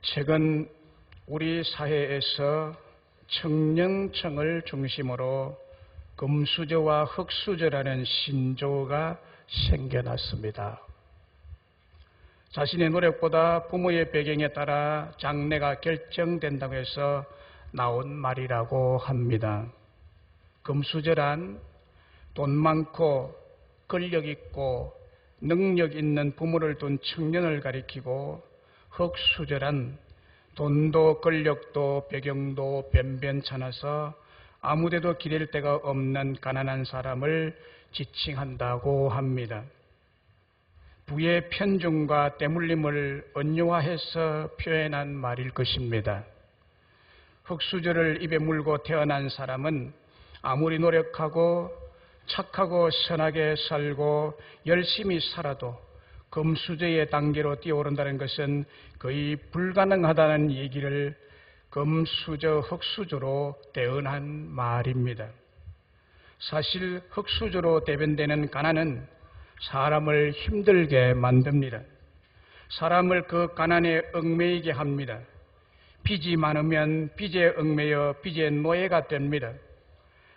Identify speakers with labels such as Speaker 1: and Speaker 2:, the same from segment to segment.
Speaker 1: 최근 우리 사회에서 청년층을 중심으로 금수저와 흙수저라는 신조어가 생겨났습니다. 자신의 노력보다 부모의 배경에 따라 장래가 결정된다고 해서 나온 말이라고 합니다. 금수저란 돈 많고 권력 있고 능력 있는 부모를 둔 청년을 가리키고, 흙수저란 돈도 권력도 배경도 변변찮아서 아무데도 기댈 데가 없는 가난한 사람을 지칭한다고 합니다. 부의 편중과 때물림을 언유화해서 표현한 말일 것입니다. 흙수저를 입에 물고 태어난 사람은 아무리 노력하고 착하고 선하게 살고 열심히 살아도 금수저의 단계로 뛰어오른다는 것은 거의 불가능하다는 얘기를 금수저, 흙수저로 대언한 말입니다. 사실 흙수저로 대변되는 가난은 사람을 힘들게 만듭니다. 사람을 그 가난에 얽매이게 합니다. 빚이 많으면 빚에 얽매여 빚의 노예가 됩니다.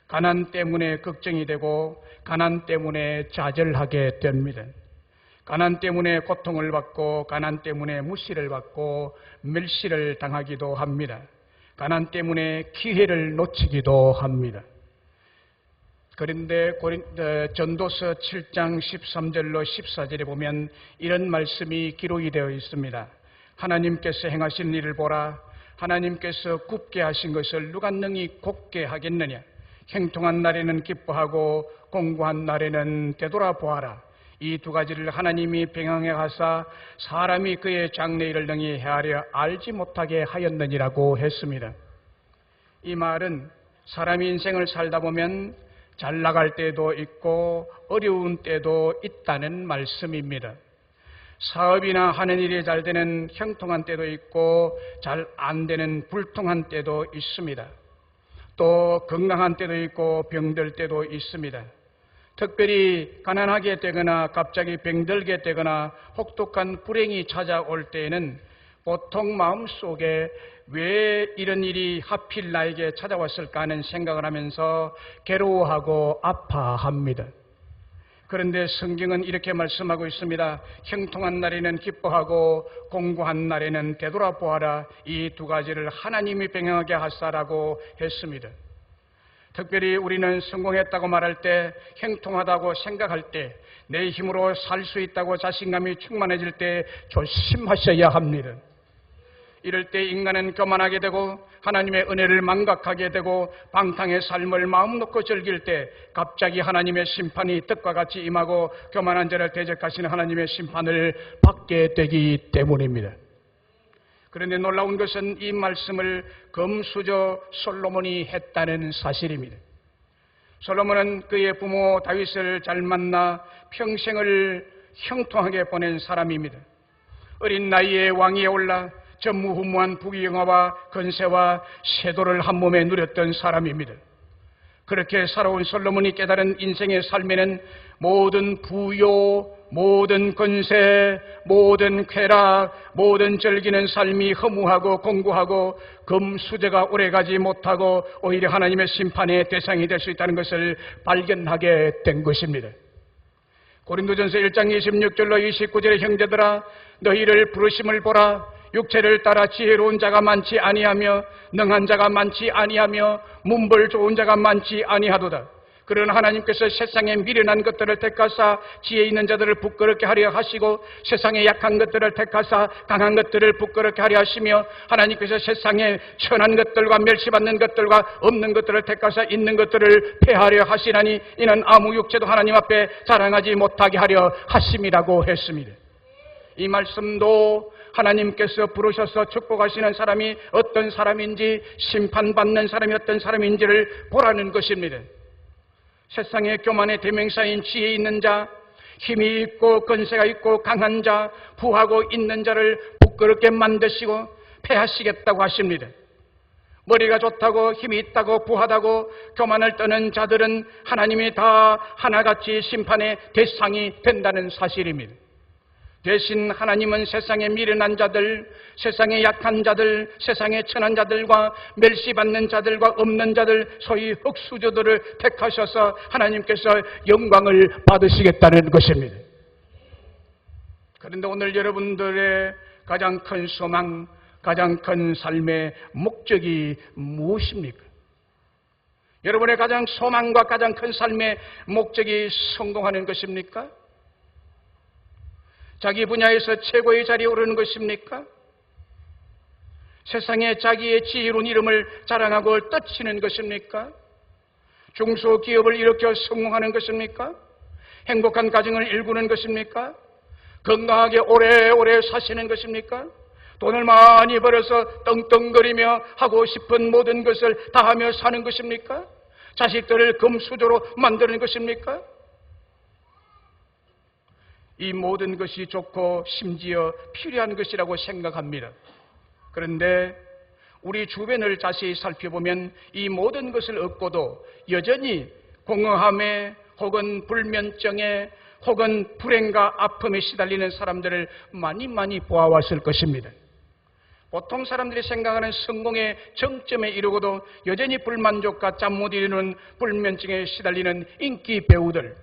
Speaker 1: 가난 때문에 걱정이 되고 가난 때문에 좌절하게 됩니다. 가난 때문에 고통을 받고 가난 때문에 무시를 받고 멸시를 당하기도 합니다. 가난 때문에 기회를 놓치기도 합니다. 그런데 전도서 7장 13절로 14절에 보면 이런 말씀이 기록이 되어 있습니다. 하나님께서 행하신 일을 보라. 하나님께서 굽게 하신 것을 누가 능히 곱게 하겠느냐. 형통한 날에는 기뻐하고 공고한 날에는 되돌아보아라. 이 두 가지를 하나님이 병행해 하사 사람이 그의 장래일을 능히 헤아려 알지 못하게 하였느니라고 했습니다. 이 말은 사람이 인생을 살다 보면 잘 나갈 때도 있고 어려운 때도 있다는 말씀입니다. 사업이나 하는 일이 잘 되는 형통한 때도 있고 잘 안 되는 불통한 때도 있습니다. 또 건강한 때도 있고 병들 때도 있습니다. 특별히 가난하게 되거나 갑자기 병들게 되거나 혹독한 불행이 찾아올 때에는 보통 마음속에 왜 이런 일이 하필 나에게 찾아왔을까 하는 생각을 하면서 괴로워하고 아파합니다. 그런데 성경은 이렇게 말씀하고 있습니다. 형통한 날에는 기뻐하고 공고한 날에는 되돌아보아라. 이 두 가지를 하나님이 병행하게 하사라고 했습니다. 특별히 우리는 성공했다고 말할 때, 형통하다고 생각할 때, 내 힘으로 살 수 있다고 자신감이 충만해질 때 조심하셔야 합니다. 이럴 때 인간은 교만하게 되고 하나님의 은혜를 망각하게 되고 방탕의 삶을 마음 놓고 즐길 때 갑자기 하나님의 심판이 뜻과 같이 임하고 교만한 자를 대적하시는 하나님의 심판을 받게 되기 때문입니다. 그런데 놀라운 것은 이 말씀을 금수저 솔로몬이 했다는 사실입니다. 솔로몬은 그의 부모 다윗을 잘 만나 평생을 형통하게 보낸 사람입니다. 어린 나이에 왕위에 올라 전무후무한 부귀영화와 건세와 세도를 한 몸에 누렸던 사람입니다. 그렇게 살아온 솔로몬이 깨달은 인생의 삶에는 모든 부요, 모든 권세, 모든 쾌락, 모든 즐기는 삶이 허무하고 공고하고 금수저가 오래가지 못하고 오히려 하나님의 심판의 대상이 될 수 있다는 것을 발견하게 된 것입니다. 고린도전서 1장 26절로 29절의 형제들아, 너희를 부르심을 보라. 육체를 따라 지혜로운 자가 많지 아니하며 능한 자가 많지 아니하며 문벌 좋은 자가 많지 아니하도다. 그러나 하나님께서 세상에 미련한 것들을 택하사 지혜 있는 자들을 부끄럽게 하려 하시고 세상에 약한 것들을 택하사 강한 것들을 부끄럽게 하려 하시며 하나님께서 세상에 천한 것들과 멸시받는 것들과 없는 것들을 택하사 있는 것들을 폐하려 하시나니 이는 아무 육체도 하나님 앞에 자랑하지 못하게 하려 하심이라고 했습니다. 이 말씀도 하나님께서 부르셔서 축복하시는 사람이 어떤 사람인지, 심판받는 사람이 어떤 사람인지를 보라는 것입니다. 세상의 교만의 대명사인 지혜 있는 자, 힘이 있고 권세가 있고 강한 자, 부하고 있는 자를 부끄럽게 만드시고 패하시겠다고 하십니다. 머리가 좋다고 힘이 있다고 부하다고 교만을 떠는 자들은 하나님이 다 하나같이 심판의 대상이 된다는 사실입니다. 대신 하나님은 세상에 미련한 자들, 세상에 약한 자들, 세상에 천한 자들과 멸시받는 자들과 없는 자들, 소위 흙수저들을 택하셔서 하나님께서 영광을 받으시겠다는 것입니다. 그런데 오늘 여러분들의 가장 큰 소망, 가장 큰 삶의 목적이 무엇입니까? 여러분의 가장 소망과 가장 큰 삶의 목적이 성공하는 것입니까? 자기 분야에서 최고의 자리에 오르는 것입니까? 세상에 자기의 지혜로운 이름을 자랑하고 떨치는 것입니까? 중소기업을 일으켜 성공하는 것입니까? 행복한 가정을 일구는 것입니까? 건강하게 오래오래 사시는 것입니까? 돈을 많이 벌어서 떵떵거리며 하고 싶은 모든 것을 다 하며 사는 것입니까? 자식들을 금수저로 만드는 것입니까? 이 모든 것이 좋고 심지어 필요한 것이라고 생각합니다. 그런데 우리 주변을 자세히 살펴보면 이 모든 것을 얻고도 여전히 공허함에 혹은 불면증에 혹은 불행과 아픔에 시달리는 사람들을 많이 보아왔을 것입니다. 보통 사람들이 생각하는 성공의 정점에 이르고도 여전히 불만족과 잠 못 이루는 불면증에 시달리는 인기 배우들,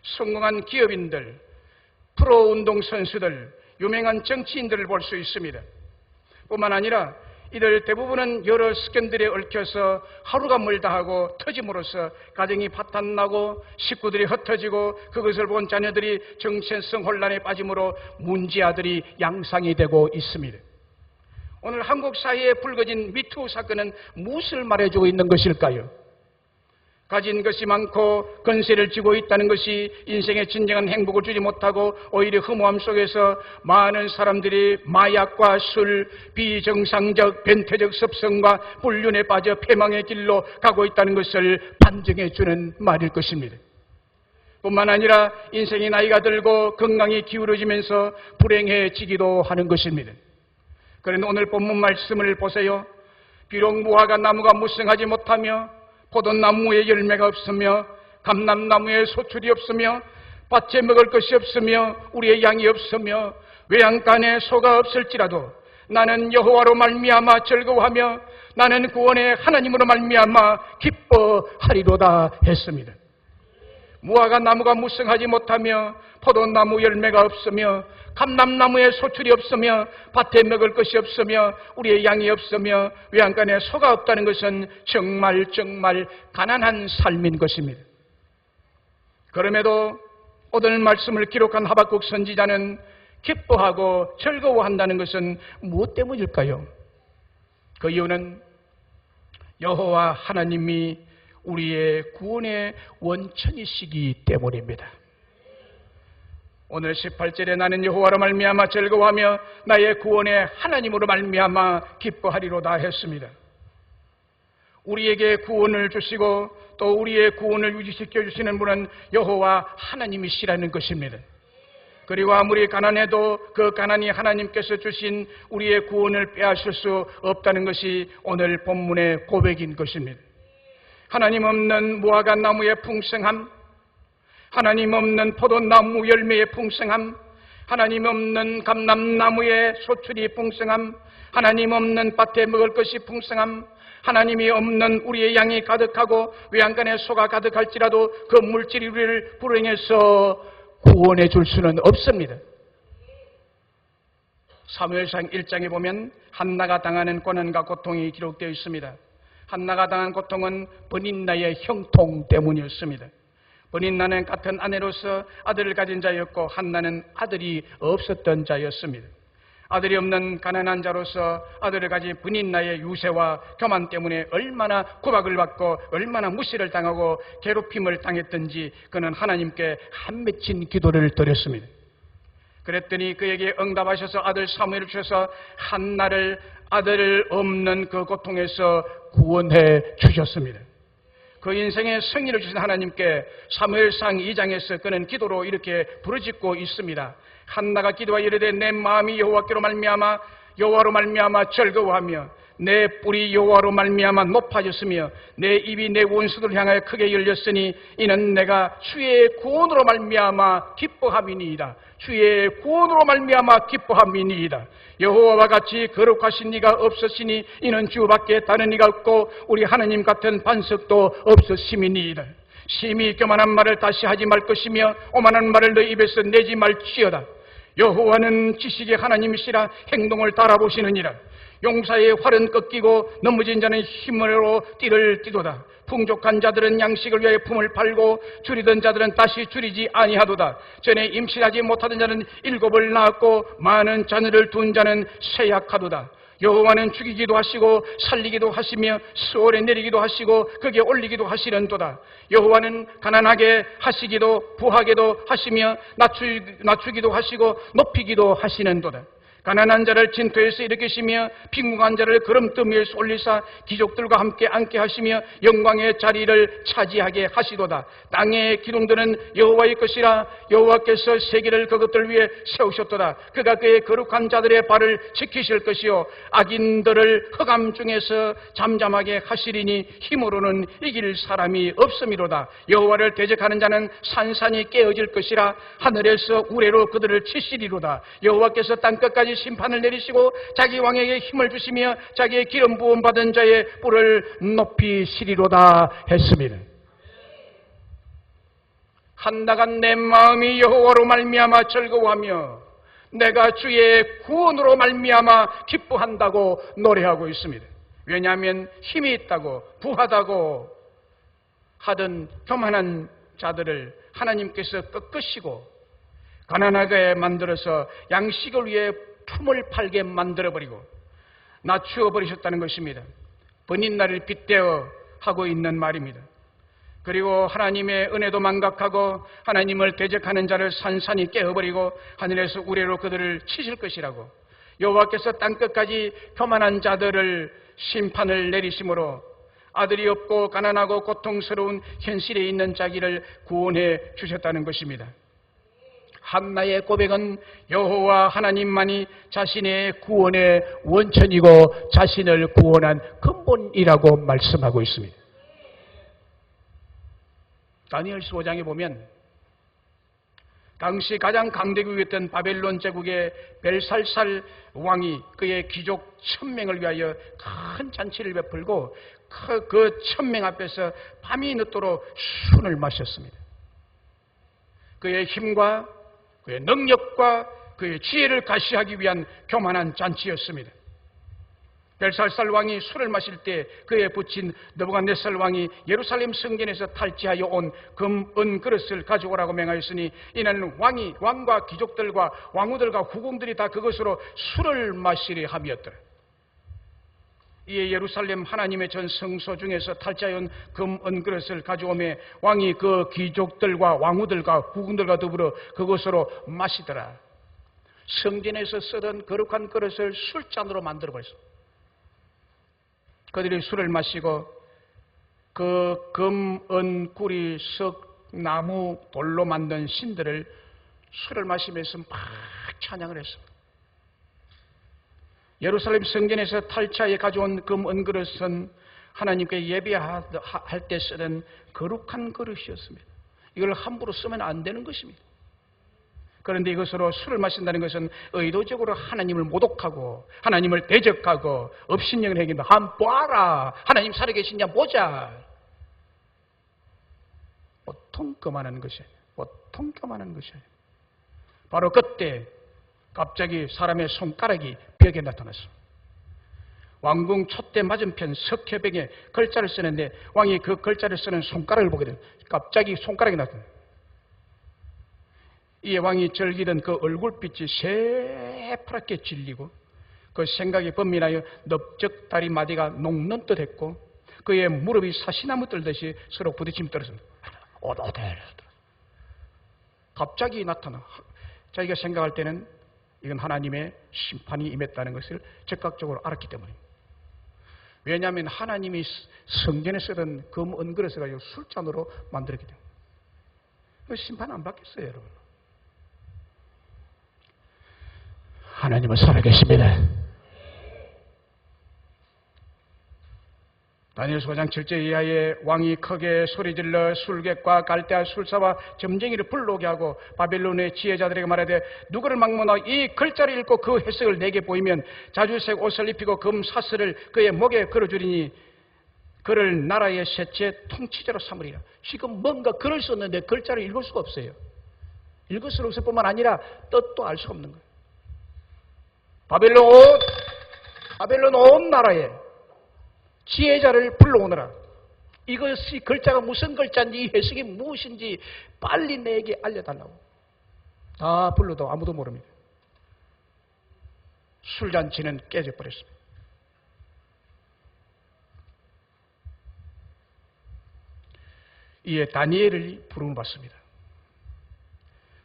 Speaker 1: 성공한 기업인들, 프로 운동선수들, 유명한 정치인들을 볼 수 있습니다. 뿐만 아니라 이들 대부분은 여러 스캔들에 얽혀서 하루가 멀다 하고 터짐으로써 가정이 파탄나고 식구들이 흩어지고 그것을 본 자녀들이 정체성 혼란에 빠짐으로 문제아들이 양상이 되고 있습니다. 오늘 한국 사회에 불거진 미투 사건은 무엇을 말해주고 있는 것일까요? 가진 것이 많고 권세를 쥐고 있다는 것이 인생의 진정한 행복을 주지 못하고 오히려 허무함 속에서 많은 사람들이 마약과 술, 비정상적 변태적 습성과 불륜에 빠져 패망의 길로 가고 있다는 것을 반증해 주는 말일 것입니다. 뿐만 아니라 인생의 나이가 들고 건강이 기울어지면서 불행해지기도 하는 것입니다. 그런데 오늘 본문 말씀을 보세요. 비록 무화과 나무가 무성하지 못하며 포도나무에 열매가 없으며 감람나무에 소출이 없으며 밭에 먹을 것이 없으며 우리의 양이 없으며 외양간에 소가 없을지라도 나는 여호와로 말미암아 즐거워하며 나는 구원의 하나님으로 말미암아 기뻐하리로다 했습니다. 무화과 나무가 무성하지 못하며 포도나무 열매가 없으며 감람나무에 소출이 없으며 밭에 먹을 것이 없으며 우리의 양이 없으며 외양간에 소가 없다는 것은 정말 가난한 삶인 것입니다. 그럼에도 오늘 말씀을 기록한 하박국 선지자는 기뻐하고 즐거워한다는 것은 무엇 때문일까요? 그 이유는 여호와 하나님이 우리의 구원의 원천이시기 때문입니다. 오늘 18절에 나는 여호와로 말미암아 즐거워하며 나의 구원의 하나님으로 말미암아 기뻐하리로다 했습니다. 우리에게 구원을 주시고 또 우리의 구원을 유지시켜 주시는 분은 여호와 하나님이시라는 것입니다. 그리고 아무리 가난해도 그 가난이 하나님께서 주신 우리의 구원을 빼앗을 수 없다는 것이 오늘 본문의 고백인 것입니다. 하나님 없는 무화과 나무의 풍성함, 하나님 없는 포도나무 열매의 풍성함, 하나님 없는 감람나무의 소출이 풍성함, 하나님 없는 밭에 먹을 것이 풍성함, 하나님이 없는 우리의 양이 가득하고 외양간에 소가 가득할지라도 그 물질이 우리를 불행해서 구원해 줄 수는 없습니다. 사무엘상 1장에 보면 한나가 당하는 고난과 고통이 기록되어 있습니다. 한나가 당한 고통은 버닌나의 형통 때문이었습니다. 버닌나는 같은 아내로서 아들을 가진 자였고 한나는 아들이 없었던 자였습니다. 아들이 없는 가난한 자로서 아들을 가진 버닌나의 유세와 교만 때문에 얼마나 구박을 받고 얼마나 무시를 당하고 괴롭힘을 당했던지 그는 하나님께 한맺힌 기도를 드렸습니다. 그랬더니 그에게 응답하셔서 아들 사무엘을 주셔서 한나를 아들 없는 그 고통에서 구원해 주셨습니다. 그 인생의 승리를 주신 하나님께 사무엘상 2장에서 그는 기도로 이렇게 부르짖고 있습니다. 한나가 기도하여 이르되 내 마음이 여호와께로 말미암아 여호와로 말미암아 즐거워하며 내 뿔이 여호와로 말미암아 높아졌으며 내 입이 내 원수들을 향하여 크게 열렸으니 이는 내가 주의 구원으로 말미암아 기뻐함이니이다. 주의 구원으로 말미암아 기뻐함이니이다. 여호와와 같이 거룩하신 이가 없으시니 이는 주밖에 다른 이가 없고 우리 하나님 같은 반석도 없으심이니이다. 심히 교만한 말을 다시 하지 말 것이며 오만한 말을 너희 입에서 내지 말지어다. 여호와는 지식의 하나님이시라 행동을 달아보시느니라. 용사의 활은 꺾이고 넘어진 자는 힘으로 띠를 띠도다. 풍족한 자들은 양식을 위하여 품을 팔고 줄이던 자들은 다시 줄이지 아니하도다. 전에 임신하지 못하던 자는 7을 낳았고 많은 자녀를 둔 자는 쇠약하도다. 여호와는 죽이기도 하시고 살리기도 하시며 수월에 내리기도 하시고 극에 올리기도 하시는도다. 여호와는 가난하게 하시기도 부하게도 하시며 낮추기도 하시고 높이기도 하시는도다. 가난한 자를 진토에서 일으키시며 빈궁한 자를 거름더미에서 올리사 귀족들과 함께 앉게 하시며 영광의 자리를 차지하게 하시도다. 땅의 기둥들은 여호와의 것이라. 여호와께서 세계를 그것들 위해 세우셨도다. 그가 그의 거룩한 자들의 발을 지키실 것이요 악인들을 흑암 중에서 잠잠하게 하시리니 힘으로는 이길 사람이 없음이로다. 여호와를 대적하는 자는 산산이 깨어질 것이라. 하늘에서 우레로 그들을 치시리로다. 여호와께서 땅끝까지 심판을 내리시고 자기 왕에게 힘을 주시며 자기의 기름 부음 받은 자의 뿔을 높이시리로다 했습니다. 한나간 내 마음이 여호와로 말미암아 즐거워하며 내가 주의 구원으로 말미암아 기뻐한다고 노래하고 있습니다. 왜냐하면 힘이 있다고 부하다고 하던 교만한 자들을 하나님께서 꺾으시고 가난하게 만들어서 양식을 위해 품을 팔게 만들어버리고 낮추어 버리셨다는 것입니다. 번인날을 빗대어 하고 있는 말입니다. 그리고 하나님의 은혜도 망각하고 하나님을 대적하는 자를 산산이 깨어버리고 하늘에서 우레로 그들을 치실 것이라고 여호와께서 땅끝까지 교만한 자들을 심판을 내리심으로 아들이 없고 가난하고 고통스러운 현실에 있는 자기를 구원해 주셨다는 것입니다. 한나의 고백은 여호와 하나님만이 자신의 구원의 원천이고 자신을 구원한 근본이라고 말씀하고 있습니다. 다니엘서 5장에 보면 당시 가장 강대국이었던 바벨론 제국의 벨살살 왕이 그의 귀족 1000명을 위하여 큰 잔치를 베풀고 그 1000명 앞에서 밤이 늦도록 술을 마셨습니다. 그의 힘과 그의 능력과 그의 지혜를 가시하기 위한 교만한 잔치였습니다. 벨살살 왕이 술을 마실 때 그에 붙인 느부갓네살 왕이 예루살렘 성전에서 탈취하여 온 금, 은 그릇을 가져오라고 명하였으니 이는 왕과 귀족들과 왕후들과 후궁들이 다 그것으로 술을 마시려 함이었더라. 이에 예루살렘 하나님의 전 성소 중에서 탈취하여 온 금, 은 그릇을 가져오매 왕이 그 귀족들과 왕후들과 후궁들과 더불어 그것으로 마시더라. 성전에서 쓰던 거룩한 그릇을 술잔으로 만들어버렸습니다. 그들이 술을 마시고 그 금, 은, 구리, 석, 나무, 돌로 만든 신들을 술을 마시면서 막 찬양을 했습니다. 예루살렘 성전에서 탈취하여 가져온 금, 은 그릇은 하나님께 예배할 때 쓰던 거룩한 그릇이었습니다. 이걸 함부로 쓰면 안 되는 것입니다. 그런데 이것으로 술을 마신다는 것은 의도적으로 하나님을 모독하고 하나님을 대적하고 업신여긴 행위다. 한번 봐라. 하나님 살아계시냐 보자. 보통 그만하는 것이에요. 보통 그만하는 것이에요. 바로 그때 갑자기 사람의 손가락이 벽에 나타났습니다. 왕궁 촛대 맞은편 석회벽에 글자를 쓰는데 왕이 그 글자를 쓰는 손가락을 보게 돼요. 갑자기 손가락이 나타나요. 이에 왕이 즐기던 그 얼굴빛이 새파랗게 질리고 그 생각이 번민하여 넓적 다리 마디가 녹는 듯 했고 그의 무릎이 사시나무 떨듯이 서로 부딪힘 떨어졌습니다. 오도대 갑자기 나타나 자기가 생각할 때는 이건 하나님의 심판이 임했다는 것을 즉각적으로 알았기 때문입니다. 왜냐하면 하나님이 성전에 쓰던 금, 은 그릇을 가지고 술잔으로 만들었기 때문에 심판 안 받겠어요, 여러분. 하나님은 살아계십니다. 다니엘서 5장 7절 이하에 왕이 크게 소리질러 술객과 갈대아 술사와 점쟁이를 불러오게 하고 바벨론의 지혜자들에게 말하되 누구를 막론하고 이 글자를 읽고 그 해석을 내게 보이면 자주색 옷을 입히고 금 사슬을 그의 목에 걸어주리니 그를 나라의 셋째 통치자로 삼으리라. 지금 뭔가 글을 썼는데 글자를 읽을 수가 없어요. 읽을 수 없을 뿐만 아니라 뜻도 알 수 없는 거예요. 바벨론 온 나라에 지혜자를 불러오너라. 이것이 글자가 무슨 글자인지 이 해석이 무엇인지 빨리 내게 알려달라고. 다 불러도 아무도 모릅니다. 술잔치는 깨져버렸습니다. 이에 다니엘을 부름을 받습니다.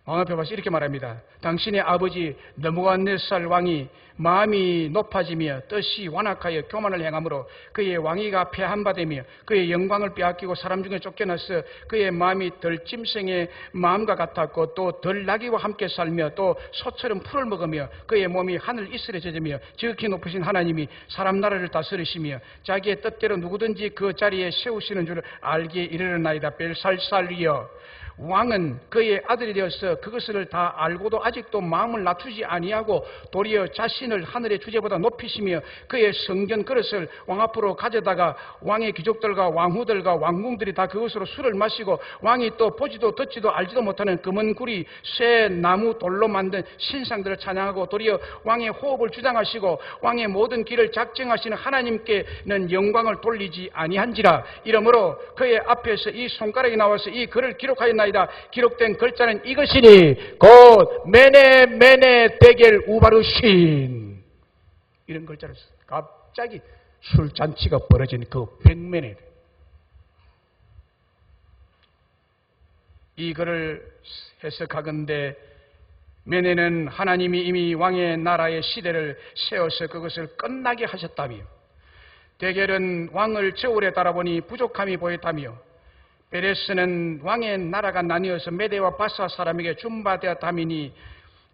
Speaker 1: 왕 앞에 와서 이렇게 말합니다. 당신의 아버지 느부갓네살 왕이 마음이 높아지며 뜻이 완악하여 교만을 행함으로 그의 왕위가 폐한바되며 그의 영광을 빼앗기고 사람 중에 쫓겨나서 그의 마음이 들짐승의 마음과 같았고 또 들나귀와 함께 살며 또 소처럼 풀을 먹으며 그의 몸이 하늘 이슬에 젖으며 지극히 높으신 하나님이 사람 나라를 다스리시며 자기의 뜻대로 누구든지 그 자리에 세우시는 줄 알기에 이르렀나이다. 벨살살이여, 왕은 그의 아들이 되어서 그것을 다 알고도 아직도 마음을 낮추지 아니하고 도리어 자신을 하늘의 주제보다 높이시며 그의 성전 그릇을 왕 앞으로 가져다가 왕의 귀족들과 왕후들과 왕궁들이 다 그것으로 술을 마시고 왕이 또 보지도 듣지도 알지도 못하는 금은 구리 쇠 나무 돌로 만든 신상들을 찬양하고 도리어 왕의 호흡을 주장하시고 왕의 모든 길을 작정하시는 하나님께는 영광을 돌리지 아니한지라. 이러므로 그의 앞에서 이 손가락이 나와서 이 글을 기록하였나이다. 기록된 글자는 이것이니 곧 메네 데겔 우바르신. 이런 글자를 써. 갑자기 술잔치가 벌어진 그 백메네, 이 글을 해석하건대 메네는 하나님이 이미 왕의 나라의 시대를 세워서 그것을 끝나게 하셨다며, 데겔은 왕을 저울에 달아보니 부족함이 보였다며, 베레스는 왕의 나라가 나뉘어서 메대와 바사 사람에게 준바되었다미니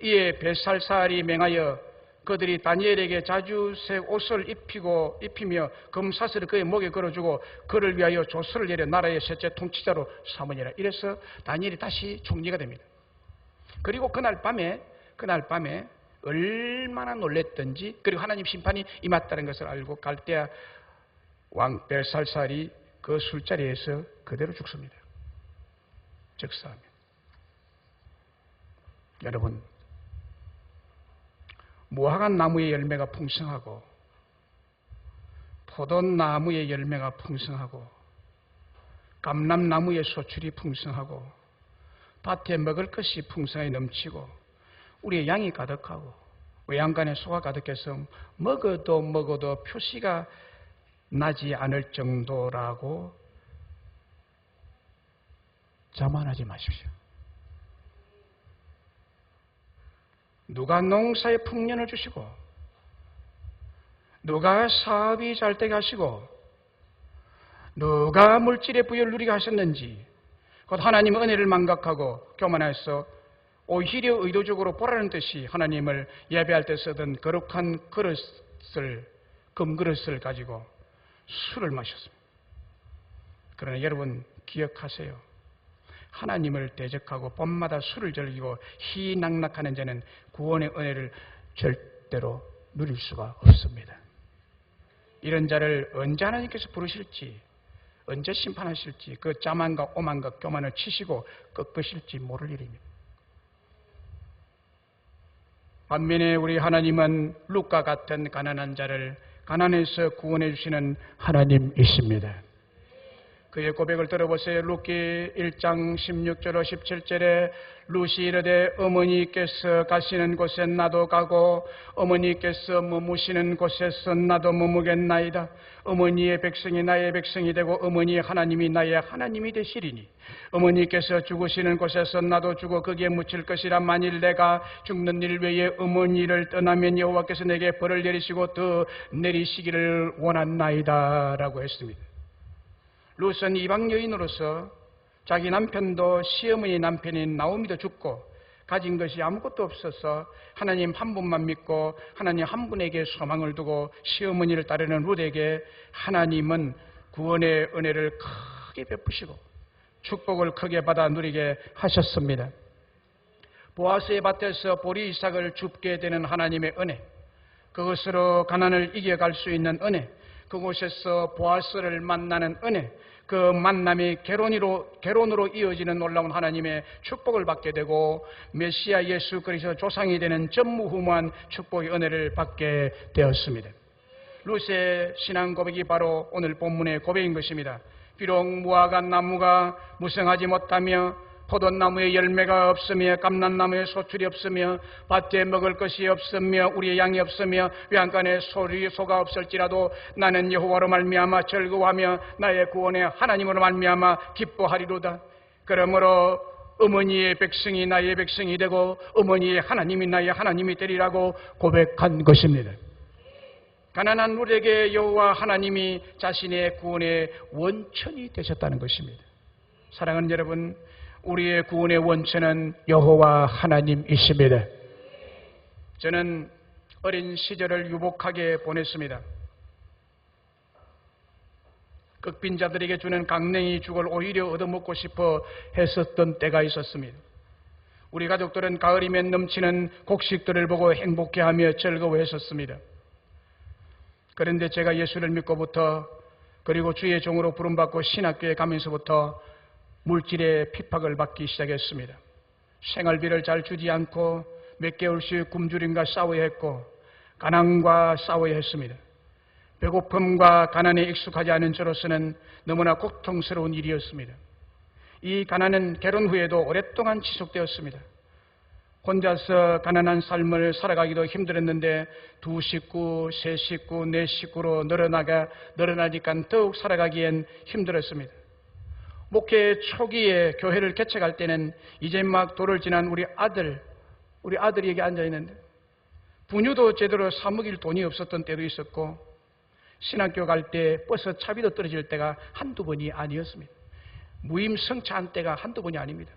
Speaker 1: 이에 벨살살이 맹하여 그들이 다니엘에게 자주색 옷을 입히며 금사슬을 그의 목에 걸어주고 그를 위하여 조서를 내려 나라의 셋째 통치자로 삼으니라. 이래서 다니엘이 다시 총리가 됩니다. 그리고 그날 밤에 얼마나 놀랬던지, 그리고 하나님 심판이 임했다는 것을 알고 갈대아 왕 벨살살이 그 술자리에서 그대로 죽습니다. 즉사하며. 여러분, 무화과 나무의 열매가 풍성하고 포도나무의 열매가 풍성하고 감람나무의 소출이 풍성하고 밭에 먹을 것이 풍성하게 넘치고 우리의 양이 가득하고 외양간에 소가 가득해서 먹어도 표시가 나지 않을 정도라고 자만하지 마십시오. 누가 농사에 풍년을 주시고 누가 사업이 잘 되게 하시고 누가 물질의 부여를 누리게 하셨는지, 곧 하나님 은혜를 망각하고 교만해서 오히려 의도적으로 보라는 듯이 하나님을 예배할 때 쓰던 거룩한 그릇을, 금그릇을 가지고 술을 마셨습니다. 그러나 여러분 기억하세요. 하나님을 대적하고 밤마다 술을 즐기고 희낙낙하는 자는 구원의 은혜를 절대로 누릴 수가 없습니다. 이런 자를 언제 하나님께서 부르실지, 언제 심판하실지, 그 자만과 오만과 교만을 치시고 꺾으실지 모를 일입니다. 반면에 우리 하나님은 룻과 같은 가난한 자를 가난에서 구원해 주시는 하나님이십니다. 그의 고백을 들어보세요. 룻기 1장 16절로 17절에 룻이 이르되 어머니께서 가시는 곳에 나도 가고 어머니께서 머무시는 곳에서 나도 머무겠나이다. 어머니의 백성이 나의 백성이 되고 어머니의 하나님이 나의 하나님이 되시리니 어머니께서 죽으시는 곳에서 나도 죽어 거기에 묻힐 것이라. 만일 내가 죽는 일 외에 어머니를 떠나면 여호와께서 내게 벌을 내리시고 더 내리시기를 원하나이다 라고 했습니다. 룻은 이방 여인으로서 자기 남편도 시어머니 남편인 나오미도 죽고 가진 것이 아무것도 없어서 하나님 한 분만 믿고 하나님 한 분에게 소망을 두고 시어머니를 따르는 룻에게 하나님은 구원의 은혜를 크게 베푸시고 축복을 크게 받아 누리게 하셨습니다. 보아스의 밭에서 보리 이삭을 줍게 되는 하나님의 은혜, 그것으로 가난을 이겨갈 수 있는 은혜, 그곳에서 보아스를 만나는 은혜, 그 만남이 결혼으로 이어지는 놀라운 하나님의 축복을 받게 되고 메시아 예수 그리스도 조상이 되는 전무후무한 축복의 은혜를 받게 되었습니다. 룻의 신앙 고백이 바로 오늘 본문의 고백인 것입니다. 비록 무화과 나무가 무성하지 못하며 포도나무에 열매가 없으며 감람나무에 소출이 없으며 밭에 먹을 것이 없으며 우리의 양이 없으며 외양간에 소가 없을지라도 나는 여호와로 말미암아 즐거워하며 나의 구원의 하나님으로 말미암아 기뻐하리로다. 그러므로 어머니의 백성이 나의 백성이 되고 어머니의 하나님이 나의 하나님이 되리라고 고백한 것입니다. 가난한 룻에게 여호와 하나님이 자신의 구원의 원천이 되셨다는 것입니다. 사랑하는 여러분, 우리의 구원의 원천은 여호와 하나님이십니다. 저는 어린 시절을 유복하게 보냈습니다. 극빈자들에게 주는 강냉이 죽을 오히려 얻어먹고 싶어 했었던 때가 있었습니다. 우리 가족들은 가을이면 넘치는 곡식들을 보고 행복해하며 즐거워했었습니다. 그런데 제가 예수를 믿고부터, 그리고 주의 종으로 부름받고 신학교에 가면서부터 물질의 핍박을 받기 시작했습니다. 생활비를 잘 주지 않고 몇 개월씩 굶주림과 싸워야 했고 가난과 싸워야 했습니다. 배고픔과 가난에 익숙하지 않은 저로서는 너무나 고통스러운 일이었습니다. 이 가난은 결혼 후에도 오랫동안 지속되었습니다. 혼자서 가난한 삶을 살아가기도 힘들었는데 두 식구, 세 식구, 네 식구로 늘어나니까 더욱 살아가기엔 힘들었습니다. 목회 초기에 교회를 개척할 때는 이제 막 도를 지난 우리 아들이 여기 앉아있는데 분유도 제대로 사 먹일 돈이 없었던 때도 있었고 신학교 갈 때 버스 차비도 떨어질 때가 한두 번이 아니었습니다. 무임승차한 때가 한두 번이 아닙니다.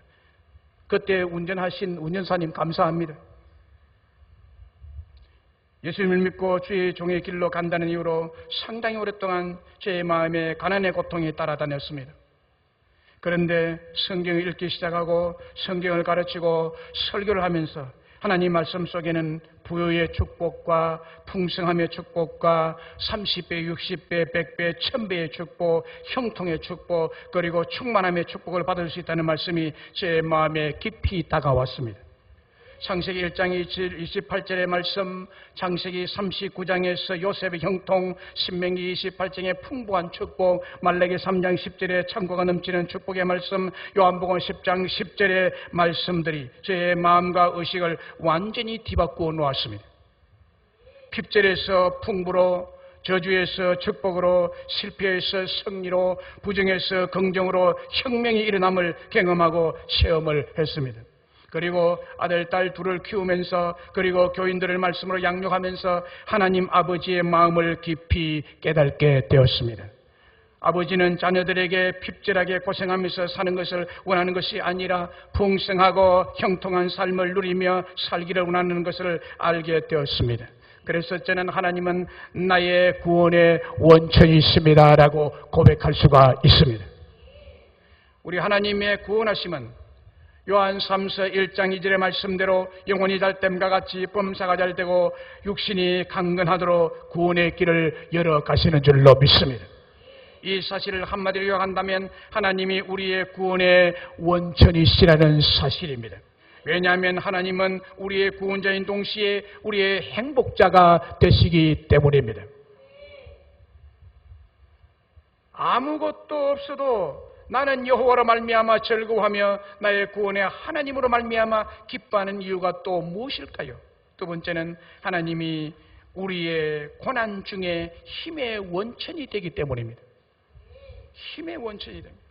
Speaker 1: 그때 운전하신 운전사님 감사합니다. 예수님을 믿고 주의 종의 길로 간다는 이유로 상당히 오랫동안 제 마음에 가난의 고통이 따라다녔습니다. 그런데 성경을 읽기 시작하고 성경을 가르치고 설교를 하면서 하나님 말씀 속에는 부요의 축복과 풍성함의 축복과 30배, 60배, 100배, 1000배의 축복, 형통의 축복, 그리고 충만함의 축복을 받을 수 있다는 말씀이 제 마음에 깊이 다가왔습니다. 창세기 1장 28절의 말씀, 창세기 39장에서 요셉의 형통, 신명기 28장의 풍부한 축복, 말라기 3장 10절에 창고가 넘치는 축복의 말씀, 요한복음 10장 10절의 말씀들이 제 마음과 의식을 완전히 뒤바꾸어 놓았습니다. 핍절에서 풍부로, 저주에서 축복으로, 실패에서 승리로, 부정에서 긍정으로 혁명이 일어남을 경험하고 체험을 했습니다. 그리고 아들, 딸 둘을 키우면서 그리고 교인들을 말씀으로 양육하면서 하나님 아버지의 마음을 깊이 깨닫게 되었습니다. 아버지는 자녀들에게 핍절하게 고생하면서 사는 것을 원하는 것이 아니라 풍성하고 형통한 삶을 누리며 살기를 원하는 것을 알게 되었습니다. 그래서 저는 하나님은 나의 구원의 원천이십니다 라고 고백할 수가 있습니다. 우리 하나님의 구원하심은 요한 3서 1장 2절의 말씀대로 영혼이 잘됨과 같이 범사가 잘되고 육신이 강건하도록 구원의 길을 열어가시는 줄로 믿습니다. 이 사실을 한마디로 요약한다면 하나님이 우리의 구원의 원천이시라는 사실입니다. 왜냐하면 하나님은 우리의 구원자인 동시에 우리의 행복자가 되시기 때문입니다. 아무것도 없어도 나는 여호와로 말미암아 즐거워하며 나의 구원의 하나님으로 말미암아 기뻐하는 이유가 또 무엇일까요? 두 번째는 하나님이 우리의 고난 중에 힘의 원천이 되기 때문입니다. 힘의 원천이 됩니다.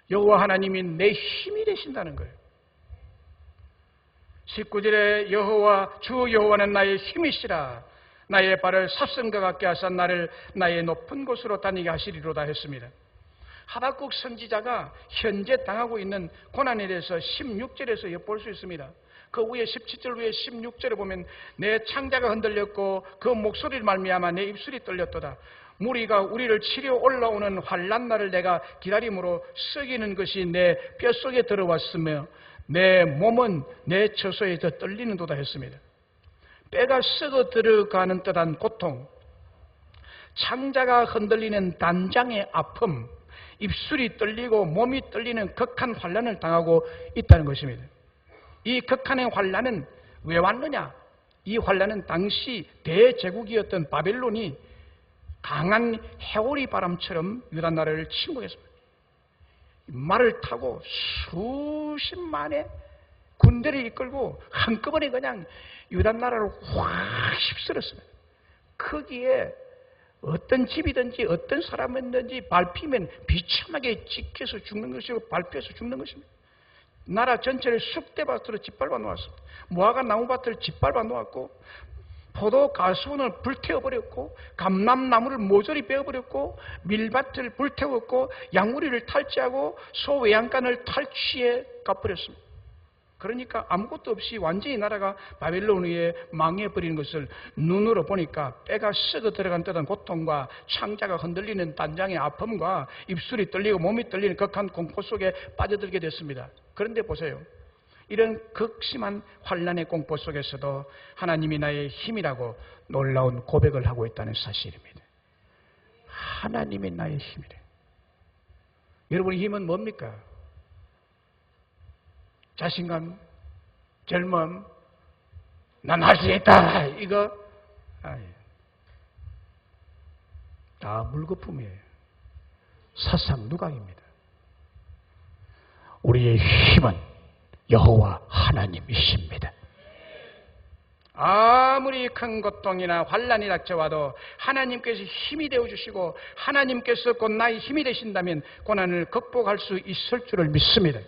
Speaker 1: 여호와 하나님이 내 힘이 되신다는 거예요. 19절에 주 여호와는 나의 힘이시라. 나의 발을 삽선과 같게 하사 나를 나의 높은 곳으로 다니게 하시리로다 했습니다. 하박국 선지자가 현재 당하고 있는 고난에 대해서 16절에서 엿볼 수 있습니다. 그 위에 17절 위에 16절에 보면 내 창자가 흔들렸고 그 목소리를 말미암아 내 입술이 떨렸도다. 무리가 우리를 치려 올라오는 환난 날을 내가 기다림으로 썩이는 것이 내 뼛속에 들어왔으며 내 몸은 내 처소에 더 떨리는도다 했습니다. 뼈가 썩어 들어가는 듯한 고통, 창자가 흔들리는 단장의 아픔, 입술이 떨리고 몸이 떨리는 극한 환난을 당하고 있다는 것입니다. 이 극한의 환난은 왜 왔느냐? 이 환난은 당시 대제국이었던 바벨론이 강한 해오리 바람처럼 유다 나라를 침공했습니다. 말을 타고 수십만의 군대를 이끌고 한꺼번에 그냥 유다 나라를 확 휩쓸었습니다. 거기에 어떤 집이든지 어떤 사람이든지 밟히면 비참하게 찍혀서 죽는 것이고 밟혀서 죽는 것입니다. 나라 전체를 쑥대밭으로 짓밟아 놓았습니다. 무화과 나무밭을 짓밟아 놓았고 포도 가수원을 불태워버렸고 감람나무를 모조리 베어버렸고 밀밭을 불태웠고 양우리를 탈취하고 소외양간을 탈취해 가버렸습니다. 그러니까 아무것도 없이 완전히 나라가 바벨론에 망해버리는 것을 눈으로 보니까 뼈가 썩어 들어간 듯한 고통과 창자가 흔들리는 단장의 아픔과 입술이 떨리고 몸이 떨리는 극한 공포 속에 빠져들게 됐습니다. 그런데 보세요. 이런 극심한 환난의 공포 속에서도 하나님이 나의 힘이라고 놀라운 고백을 하고 있다는 사실입니다. 하나님이 나의 힘이래. 여러분의 힘은 뭡니까? 자신감, 젊음, 난 할 수 있다, 이거 아니에요. 다 물거품이에요. 사상누각입니다. 우리의 힘은 여호와 하나님이십니다. 아무리 큰 고통이나 환난이 닥쳐와도 하나님께서 힘이 되어주시고 하나님께서 곧 나의 힘이 되신다면 고난을 극복할 수 있을 줄을 믿습니다.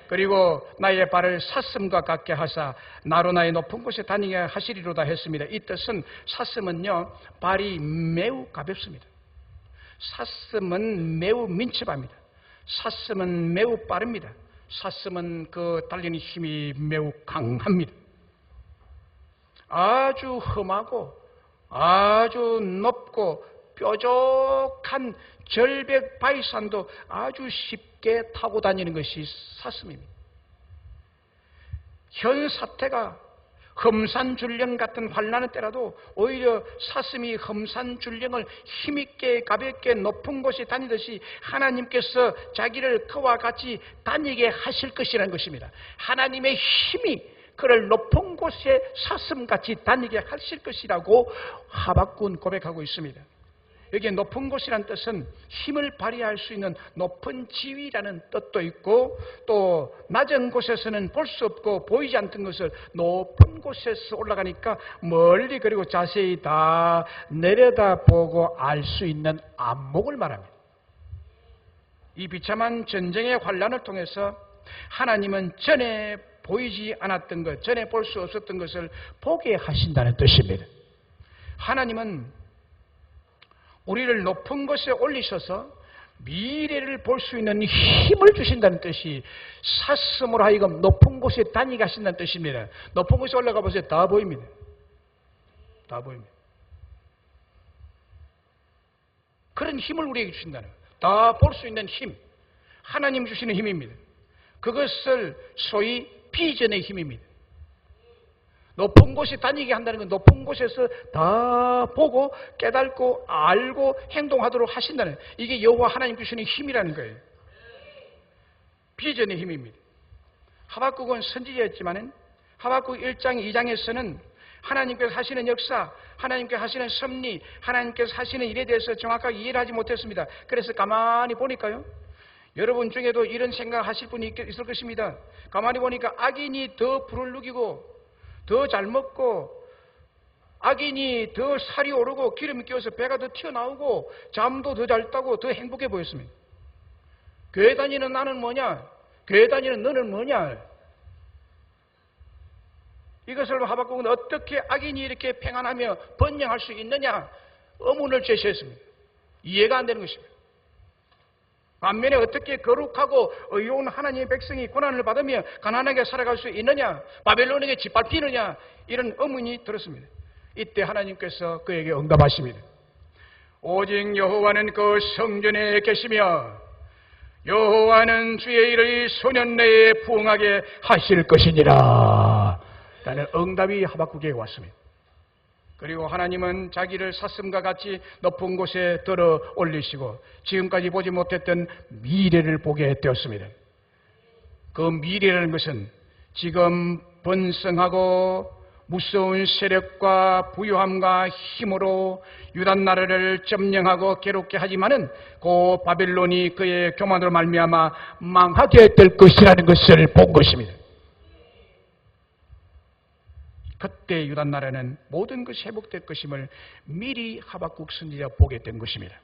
Speaker 1: 그리고 나의 발을 사슴과 같게 하사 나로 나의 높은 곳에 다니게 하시리로다 했습니다. 이 뜻은 사슴은요 발이 매우 가볍습니다. 사슴은 매우 민첩합니다. 사슴은 매우 빠릅니다. 사슴은 그 달리는 힘이 매우 강합니다. 아주 험하고 아주 높고 뾰족한 절벽 바위산도 아주 쉽게 타고 다니는 것이 사슴입니다. 현 사태가 험산줄령 같은 환난의 때라도 오히려 사슴이 험산줄령을 힘있게 가볍게 높은 곳에 다니듯이 하나님께서 자기를 그와 같이 다니게 하실 것이라는 것입니다. 하나님의 힘이 그를 높은 곳에 사슴같이 다니게 하실 것이라고 하박국은 고백하고 있습니다. 여기에 높은 곳이라는 뜻은 힘을 발휘할 수 있는 높은 지위라는 뜻도 있고 또 낮은 곳에서는 볼 수 없고 보이지 않던 것을 높은 곳에서 올라가니까 멀리 그리고 자세히 다 내려다보고 알 수 있는 안목을 말합니다. 이 비참한 전쟁의 환난을 통해서 하나님은 전에 보이지 않았던 것, 전에 볼 수 없었던 것을 보게 하신다는 뜻입니다. 하나님은 우리를 높은 곳에 올리셔서 미래를 볼 수 있는 힘을 주신다는 뜻이 사슴으로 하여금 높은 곳에 다니게 하신다는 뜻입니다. 높은 곳에 올라가 보세요. 다 보입니다. 다 보입니다. 그런 힘을 우리에게 주신다는 거예요. 다 볼 수 있는 힘. 하나님 주시는 힘입니다. 그것을 소위 비전의 힘입니다. 높은 곳에 다니게 한다는 건 높은 곳에서 다 보고 깨닫고 알고 행동하도록 하신다는 거예요. 이게 여호와 하나님 주시는 힘이라는 거예요. 비전의 힘입니다. 하박국은 선지자였지만 하박국 1장 2장에서는 하나님께서 하시는 역사, 하나님께서 하시는 섭리, 하나님께서 하시는 일에 대해서 정확하게 이해를 하지 못했습니다. 그래서 가만히 보니까요, 여러분 중에도 이런 생각하실 분이 있을 것입니다. 가만히 보니까 악인이 더 불을 누기고 더 잘 먹고 악인이 더 살이 오르고 기름이 끼어서 배가 더 튀어나오고 잠도 더 잘 따고 더 행복해 보였습니다. 교회 다니는 나는 뭐냐? 교회 다니는 너는 뭐냐? 이것을 하박국은 어떻게 악인이 이렇게 평안하며 번영할 수 있느냐? 의문을 제시했습니다. 이해가 안 되는 것입니다. 반면에 어떻게 거룩하고 의로운 하나님의 백성이 고난을 받으며 가난하게 살아갈 수 있느냐? 바벨론에게 짓밟히느냐? 이런 의문이 들었습니다. 이때 하나님께서 그에게 응답하십니다. 오직 여호와는 그 성전에 계시며 여호와는 주의 일을 소년 내에 부응하게 하실 것이니라 라는 응답이 하박국에 왔습니다. 그리고 하나님은 자기를 사슴과 같이 높은 곳에 들어 올리시고 지금까지 보지 못했던 미래를 보게 되었습니다. 그 미래라는 것은 지금 번성하고 무서운 세력과 부유함과 힘으로 유다 나라를 점령하고 괴롭게 하지만은 그 바벨론이 그의 교만으로 말미암아 망하게 될 것이라는 것을 본 것입니다. 그때 유다 나라는 모든 것이 회복될 것임을 미리 하박국 선지자가 보게 된 것입니다.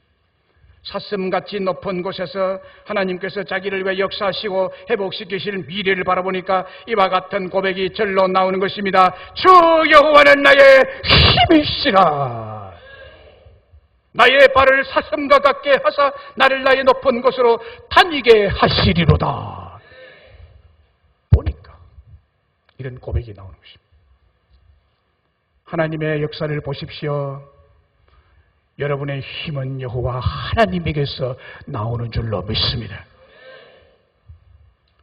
Speaker 1: 사슴같이 높은 곳에서 하나님께서 자기를 위해 역사하시고 회복시키실 미래를 바라보니까 이와 같은 고백이 절로 나오는 것입니다. 주 여호와는 나의 힘이시라. 나의 발을 사슴과 같게 하사 나를 나의 높은 곳으로 다니게 하시리로다. 보니까 이런 고백이 나오는 것입니다. 하나님의 역사를 보십시오. 여러분의 힘은 여호와 하나님에게서 나오는 줄로 믿습니다.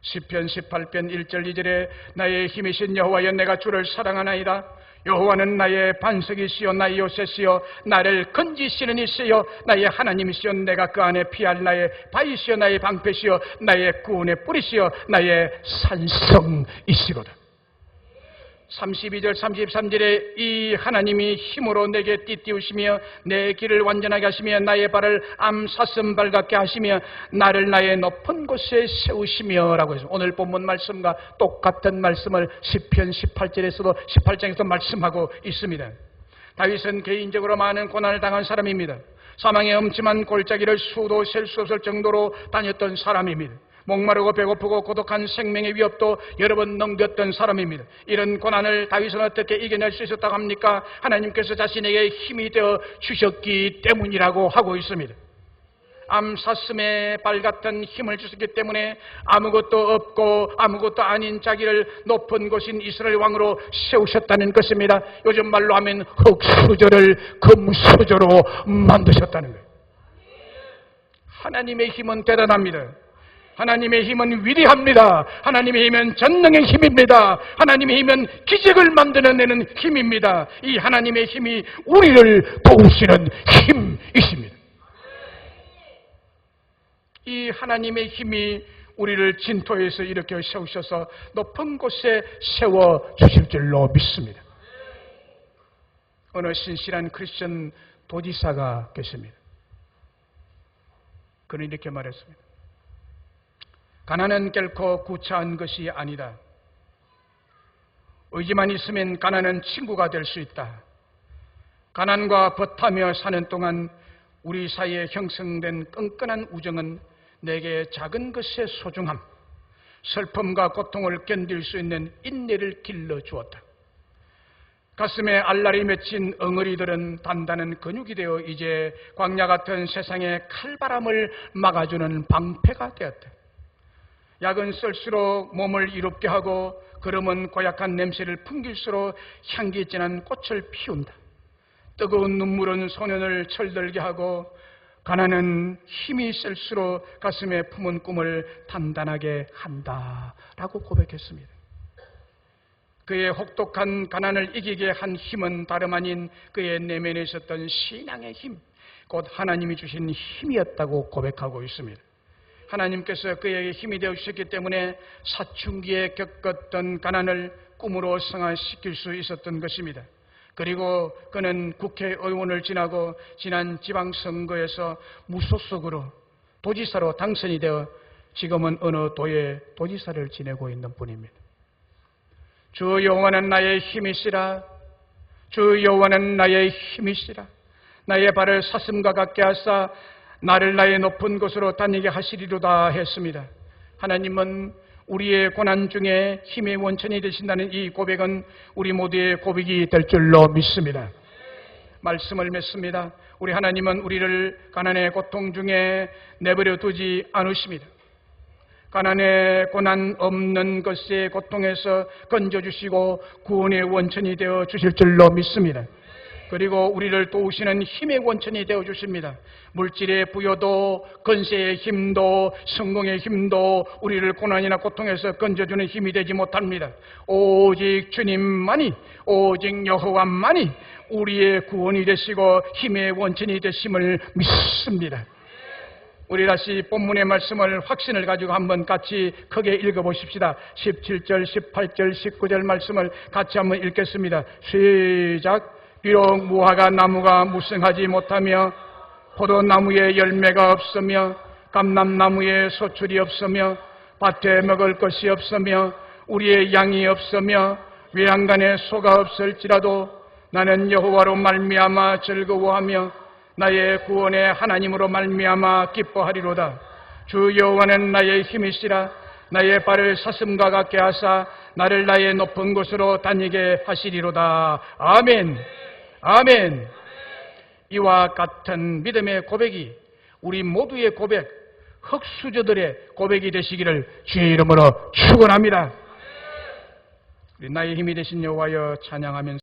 Speaker 1: 시편 18편 1절 2절에 나의 힘이신 여호와여 내가 주를 사랑하나이다. 여호와는 나의 반석이시여 나의 요새시여 나를 건지시는 이시여 나의 하나님이시여 내가 그 안에 피할 나의 바위시여 나의 방패시여 나의 구원의 뿌리시여 나의 산성이시로다. 32절 33절에 이 하나님이 힘으로 내게 띠띠우시며 내 길을 완전하게 하시며 나의 발을 암사슴발 같게 하시며 나를 나의 높은 곳에 세우시며 라고 해서 오늘 본문 말씀과 똑같은 말씀을 시편 18절에서도 18장에서 말씀하고 있습니다. 다윗은 개인적으로 많은 고난을 당한 사람입니다. 사망의 음침한 골짜기를 수도 셀 수 없을 정도로 다녔던 사람입니다. 목마르고 배고프고 고독한 생명의 위협도 여러 번 넘겼던 사람입니다. 이런 고난을 다윗은 어떻게 이겨낼 수 있었다고 합니까? 하나님께서 자신에게 힘이 되어 주셨기 때문이라고 하고 있습니다. 암사슴의 발 같은 힘을 주셨기 때문에 아무것도 없고 아무것도 아닌 자기를 높은 곳인 이스라엘 왕으로 세우셨다는 것입니다. 요즘 말로 하면 흙수저를 금수저로 만드셨다는 거예요. 하나님의 힘은 대단합니다. 하나님의 힘은 위대합니다. 하나님의 힘은 전능의 힘입니다. 하나님의 힘은 기적을 만들어내는 힘입니다. 이 하나님의 힘이 우리를 도우시는 힘이십니다. 이 하나님의 힘이 우리를 진토에서 일으켜 세우셔서 높은 곳에 세워주실 줄로 믿습니다. 어느 신실한 크리스천 도지사가 계십니다. 그는 이렇게 말했습니다. 가난은 결코 구차한 것이 아니다. 의지만 있으면 가난은 친구가 될 수 있다. 가난과 버타며 사는 동안 우리 사이에 형성된 끈끈한 우정은 내게 작은 것의 소중함, 슬픔과 고통을 견딜 수 있는 인내를 길러주었다. 가슴에 알알이 맺힌 엉어리들은 단단한 근육이 되어 이제 광야 같은 세상의 칼바람을 막아주는 방패가 되었다. 약은 쓸수록 몸을 이롭게 하고 그름은 고약한 냄새를 풍길수록 향기 진한 꽃을 피운다. 뜨거운 눈물은 소년을 철들게 하고 가난은 힘이 쓸수록 가슴에 품은 꿈을 단단하게 한다라고 고백했습니다. 그의 혹독한 가난을 이기게 한 힘은 다름 아닌 그의 내면에 있었던 신앙의 힘, 곧 하나님이 주신 힘이었다고 고백하고 있습니다. 하나님께서 그에게 힘이 되어 주셨기 때문에 사춘기에 겪었던 가난을 꿈으로 승화시킬 수 있었던 것입니다. 그리고 그는 국회의원을 지나고 지난 지방선거에서 무소속으로 도지사로 당선이 되어 지금은 어느 도의 도지사를 지내고 있는 분입니다. 주 여호와는 나의 힘이시라. 주 여호와는 나의 힘이시라. 나의 발을 사슴과 같게 하사 나를 나의 높은 곳으로 다니게 하시리로다 했습니다. 하나님은 우리의 고난 중에 힘의 원천이 되신다는 이 고백은 우리 모두의 고백이 될 줄로 믿습니다. 말씀을 맺습니다. 우리 하나님은 우리를 가난의 고통 중에 내버려 두지 않으십니다. 가난의 고난 없는 것의 고통에서 건져주시고 구원의 원천이 되어 주실 줄로 믿습니다. 그리고 우리를 도우시는 힘의 원천이 되어 주십니다. 물질의 부여도, 건세의 힘도, 성공의 힘도 우리를 고난이나 고통에서 건져주는 힘이 되지 못합니다. 오직 주님만이, 오직 여호와만이 우리의 구원이 되시고 힘의 원천이 되심을 믿습니다. 우리 다시 본문의 말씀을 확신을 가지고 한번 같이 크게 읽어보십시다. 17절, 18절, 19절 말씀을 같이 한번 읽겠습니다. 시작. 비록 무화과 나무가 무성하지 못하며 포도나무에 열매가 없으며 감람나무에 소출이 없으며 밭에 먹을 것이 없으며 우리의 양이 없으며 외양간에 소가 없을지라도 나는 여호와로 말미암아 즐거워하며 나의 구원의 하나님으로 말미암아 기뻐하리로다. 주 여호와는 나의 힘이시라. 나의 발을 사슴과 같게 하사 나를 나의 높은 곳으로 다니게 하시리로다. 아멘. 아멘. 이와 같은 믿음의 고백이 우리 모두의 고백, 흑수저들의 고백이 되시기를 주의 이름으로 축원합니다. 우리 나의 힘이 되신 여호와여 찬양하면서